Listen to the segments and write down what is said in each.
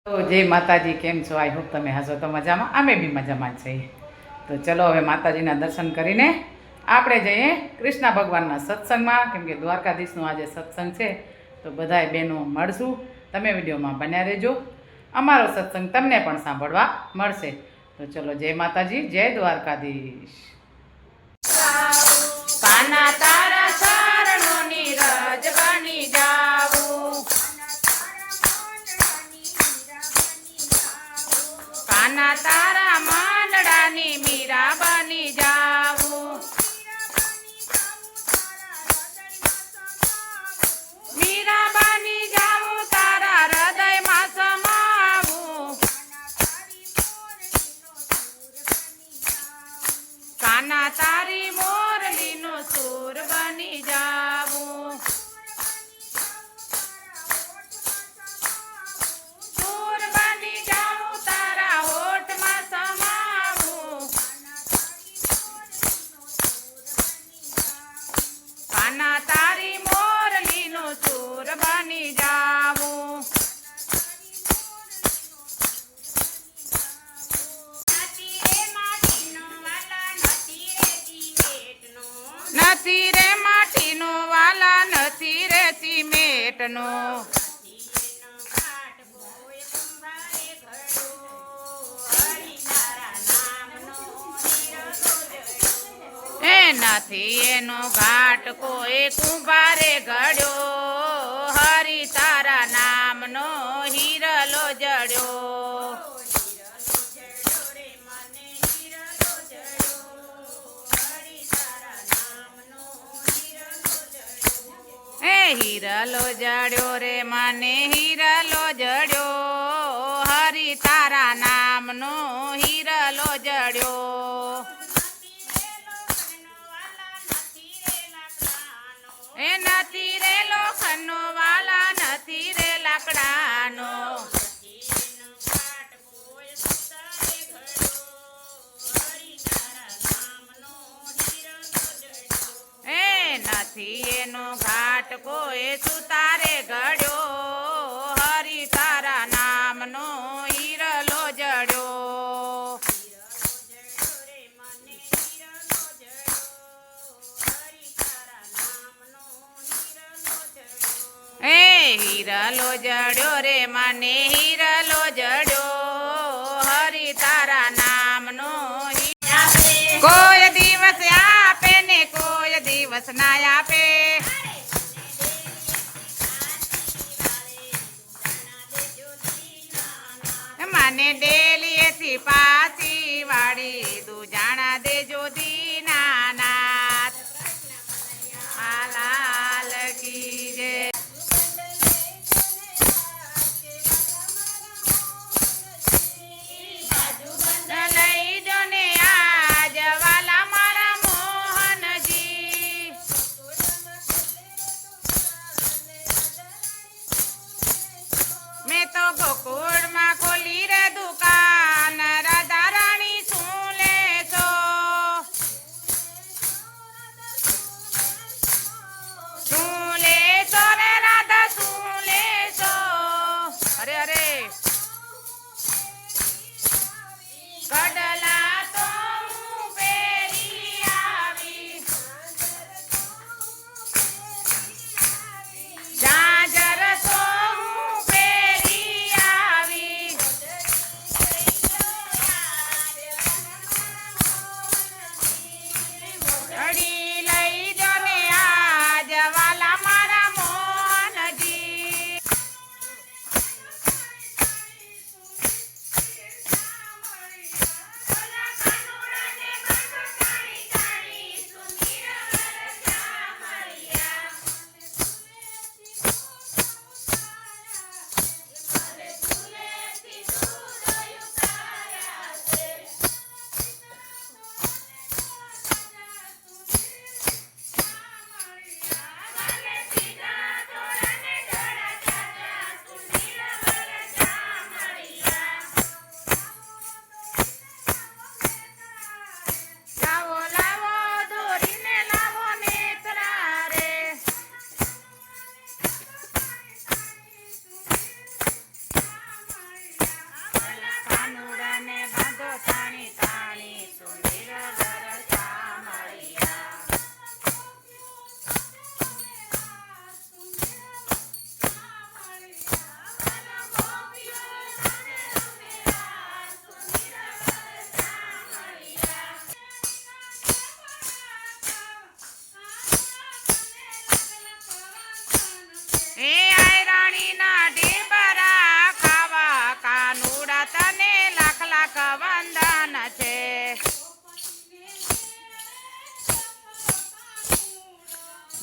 તો જય માતાજી, કેમ છો? આઈ હોપ તમે હશો તો મજામાં, અમે બી મજામાં જ છીએ. તો ચલો હવે માતાજીના દર્શન કરીને આપણે જઈએ કૃષ્ણ ભગવાનના સત્સંગમાં, કેમ કે દ્વારકાધીશનો આજે સત્સંગ છે. તો બધાય બહેનો મળશું. તમે વિડીયોમાં બન્યા રહેજો, અમારો સત્સંગ તમને પણ સાંભળવા મળશે. તો ચલો, જય માતાજી, જય દ્વારકાધીશ. પાના તારા ચરણોની રજ બની જાવું, કાના તારા માંડળાની મીરા બની જાવું, મીરા બની જાવું, તારા હૃદયમાં સમાવું, કાના તારી મોરલીનો સૂર બની જાવું, સૂર બની જાવું, તારા હોઠમાં સમાવું, કાના તારી મોરલીનો સૂર બની જાવું. નથી રે માટીનો વાલા, નથી રે સિમેન્ટનો, એ નથી એનો ઘાટ કોઈ કુંભારે ઘડ્યો, હરિ તારા નામનો હિરલો જડ્યો. હીરલો જડ્યો રે મને હીરલો જડ્યો, હરિ તારા નામનો હીરલો જડ્યો. એ નથી રે લોખંડનો વાલા, નથી રે લાકડાનો, નથી એનો ઘાટ કોઈ સુતારે ઘડ્યો, હરિ તારા નામનો હીરલો જડ્યો. એ હીરલો જડ્યો રે મને હીરલો જડ્યો, હરિ તારા નામનો. કોઈ દિવસ આપે ને કોઈ દિવસ ના આપે, મને ડેલીએથી પાછી વાળી દુજાણા દેજો દીનાનાથ. આ લાલ કી જય. લઈ જો ને આજ વાલા મારા મોહનજી, મેં તો ગોકુળમાં ખોલી રે દુકાન, રાધા રાણી શું લેશો, શું લેશો રે રાધા શું લેશો. અરે અરે કડલા તો હું પહેરી આવી, ઝાંઝર તો હું પહેરી આવી, ઘડી લઈ જો ને આજ વાલા મારા મોહનજી.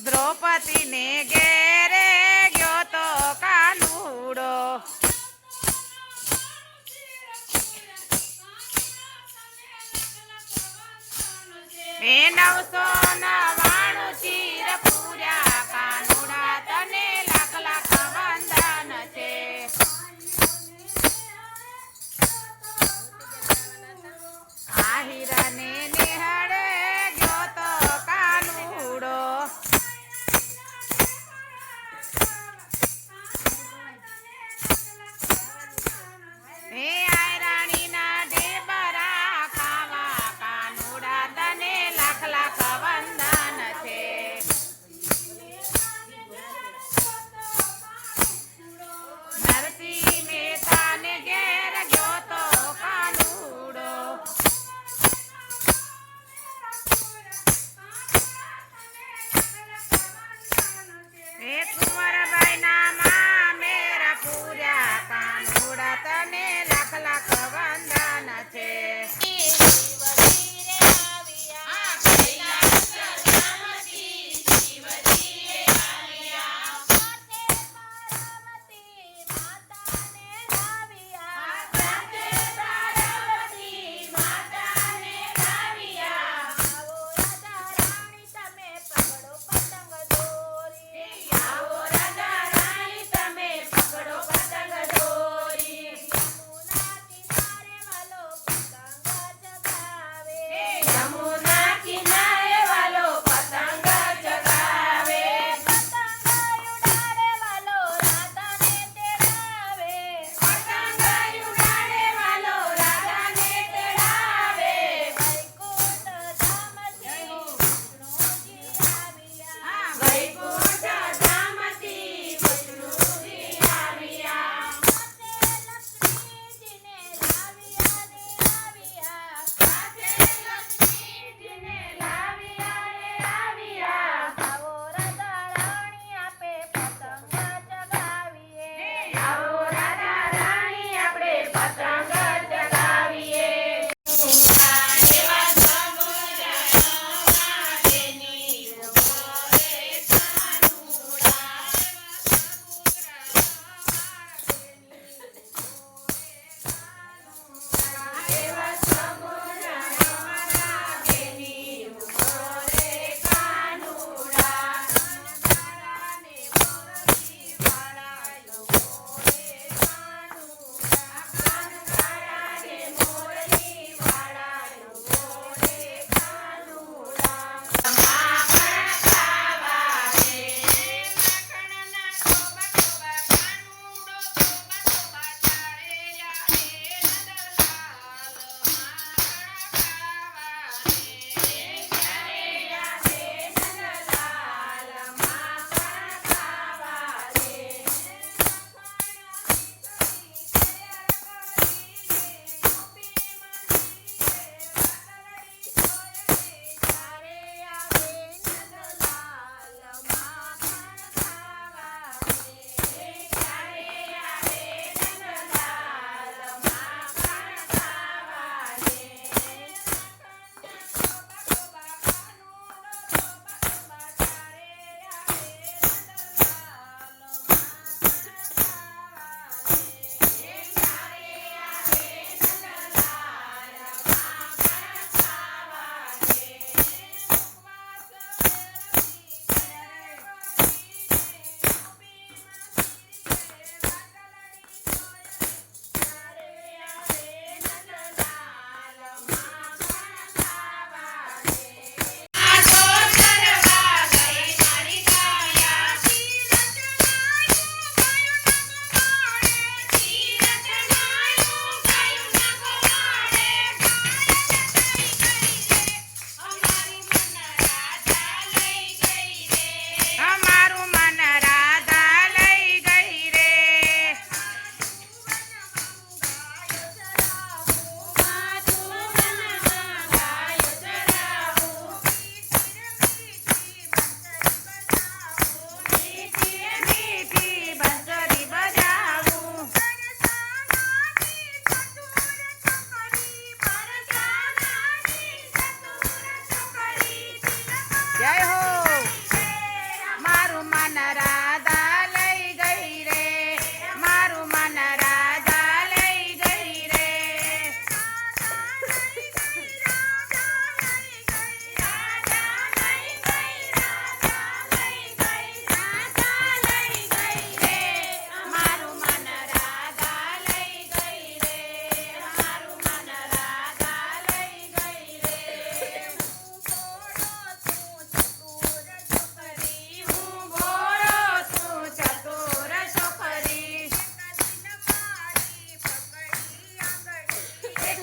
દ્રૌપદીને ઘેરે ગયો તો કાનુડો એ 999 ચીર પૂર્યા કાનુડા તને લાખ લાખ વંદન છે આહિરને નિહાળે ગયો તો કાનુડો એ આયરાણીના ઢેબરા ખાવા કાનુડા તને લાખ લાખ વંદન છે નરસિંહ મહેતાને ઘેર ગયો તો કાનુડો એ કુંવરબાઈના મામેરા પૂર્યા કાનુડા તને લાખ લાખ વંદન છે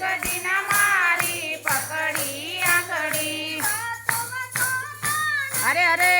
ગજીના મારી પકડી આંગળી. અરે અરે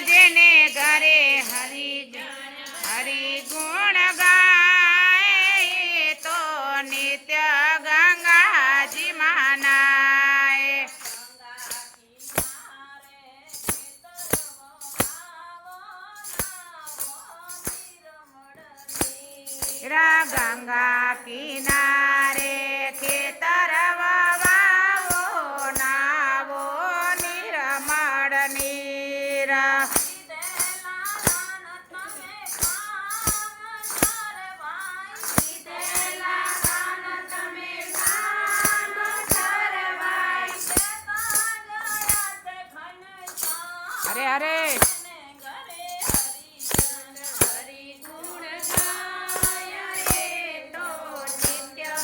જેને ઘરે હરિ ગુણ ગાય તો નિત્ય ગંગાજી મનાય. ગંગા કિનારે ખેતર વાવો નાવો નિર્મળ નીર. અરે અરે હરિ ગુણ ગાય તો નિત્ય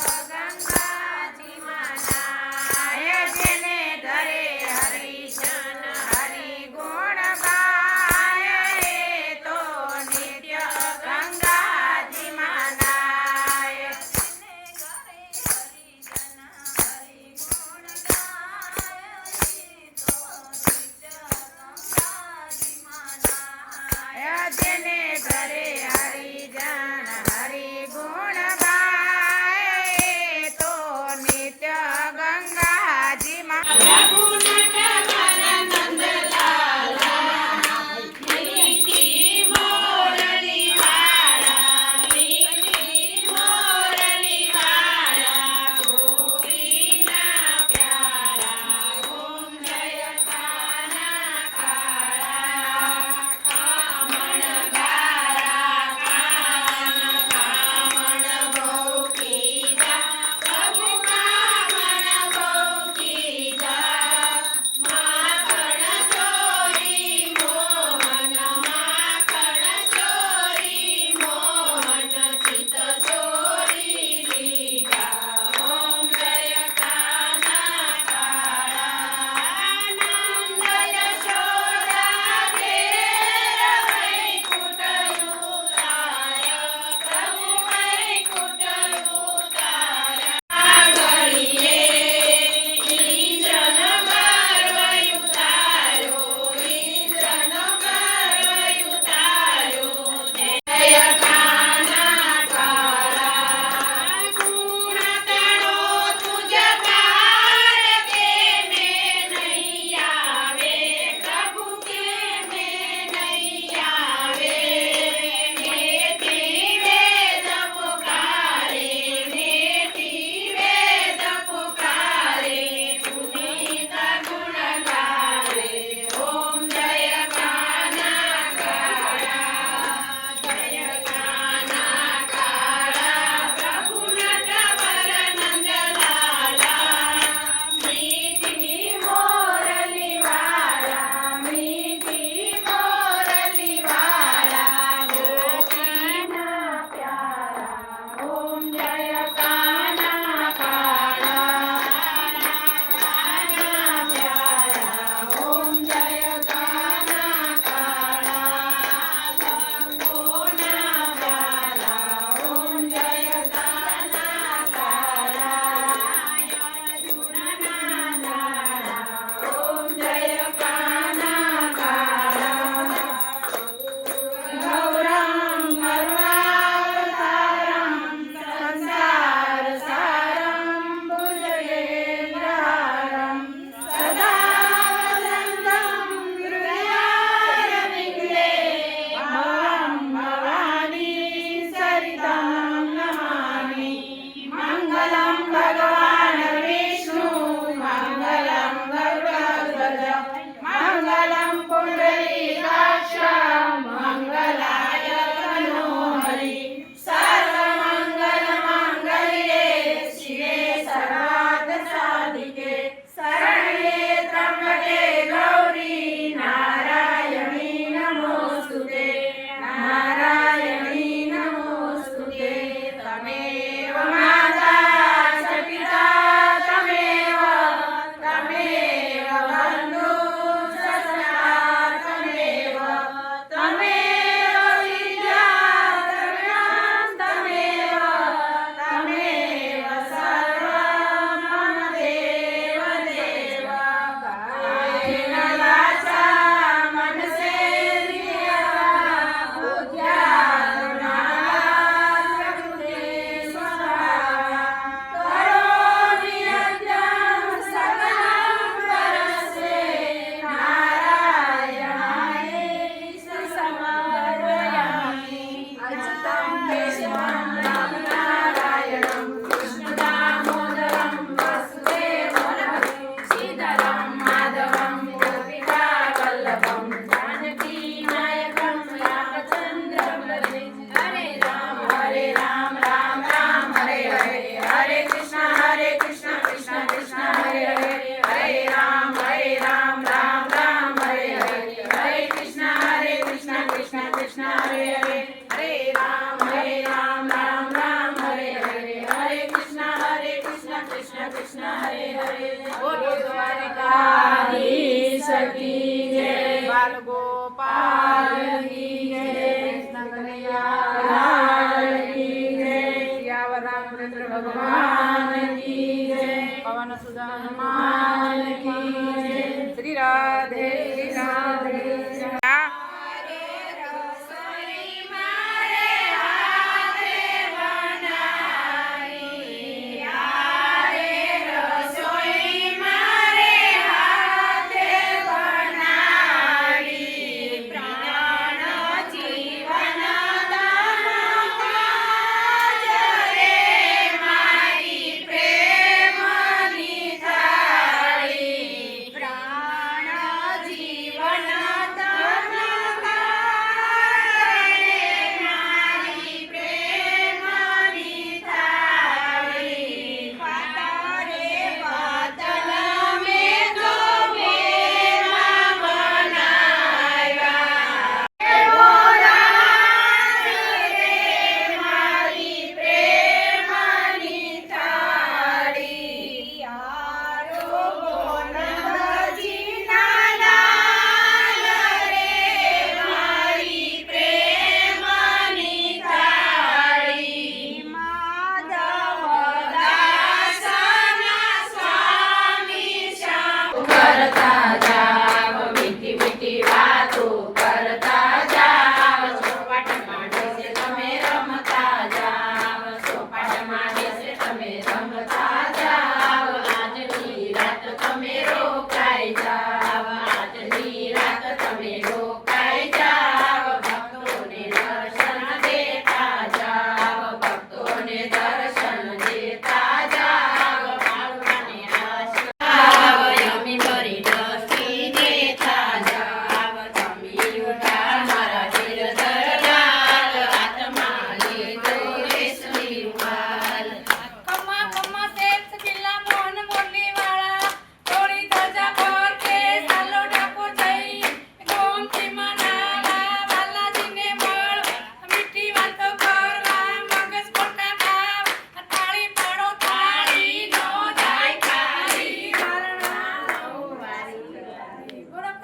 રામચંદ્ર ભગવાન કી જય, પવન સુત હનુમાન કી જય, શ્રી રાધે રાધે.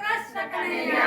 કૃષ્ણ કનૈયા